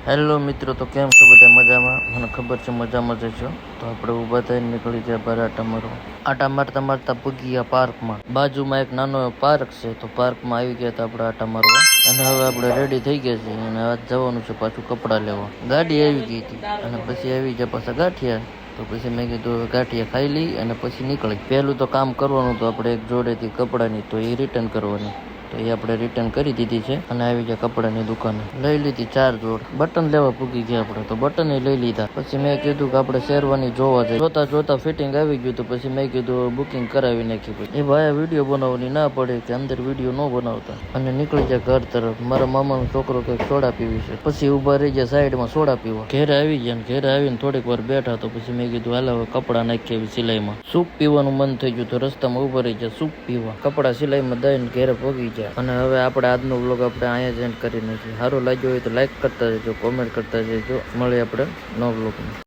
Hello મિત્રો, તો કેમ છો બધા? મજામાં? મને ખબર છે મજામાં જ છો. તો આપણે ઊભા થઈને નીકળી ગયા બહાર આટા મારવા. આટા મારતા મારતા પૂગી ગયા પાર્કમાં. બાજુમાં એક નાનો એવો પાર્ક છે, તો પાર્કમાં આવી ગયા હતા આપણે આટા મારવા. અને હવે આપણે રેડી થઈ ગયા છીએ અને આજ જવાનું છે પાછું કપડાં લેવા. ગાડી આવી ગઈ હતી અને પછી આવી ગયા પાછા ગાંઠિયા. તો પછી મેં કીધું ગાંઠિયા ખાઈ લઈ અને પછી નીકળી. પહેલું તો કામ કરવાનું તો આપણે એક જોડેથી કપડાની, તો એ રિટર્ન કરવાની. તો એ આપણે રિટર્ન કરી દીધી છે અને આવી ગયા કપડાની દુકાને. લઈ લીધી 4 જોડ. બટન લેવા પૂગી ગયા આપણે, તો બટન લઈ લીધા. પછી મેં કીધું કે આપણે શેરવાની જોવા જઈએ. જોતા જોતા ફિટિંગ આવી ગયું, તો પછી મેં કીધું બુકિંગ કરાવી નાખી. એ ભાઈ વિડીયો બનાવવાની ના પડે કે અંદર વિડીયો ન બનાવતા, અને નીકળી જાય ઘર તરફ. મારા મામાનો છોકરો કંઈક સોડા પીવી છે, પછી ઉભા રહી ગયા સાઈડમાં સોડા પીવા. ઘેરે આવી ગયા, ઘેરે આવીને થોડીક વાર બેઠા, તો પછી મેં કીધું હાલ હવે કપડા નાખીએ સિલાઈમાં. સૂપ પીવાનું મન થઈ ગયું, તો રસ્તામાં ઉભા રહી ગયા સૂપ પીવા. કપડા સિલાઈમાં દઈને ઘેરે પગી. અને હવે આપણે આજનો વ્લોગ આપણે અહીંયા જ એન્ડ કરી નાખીએ. સારું લાગ્યો હોય તો લાઈક કરતા જજો, કોમેન્ટ કરતા જજો. મળીએ આપણે નવા વ્લોગમાં.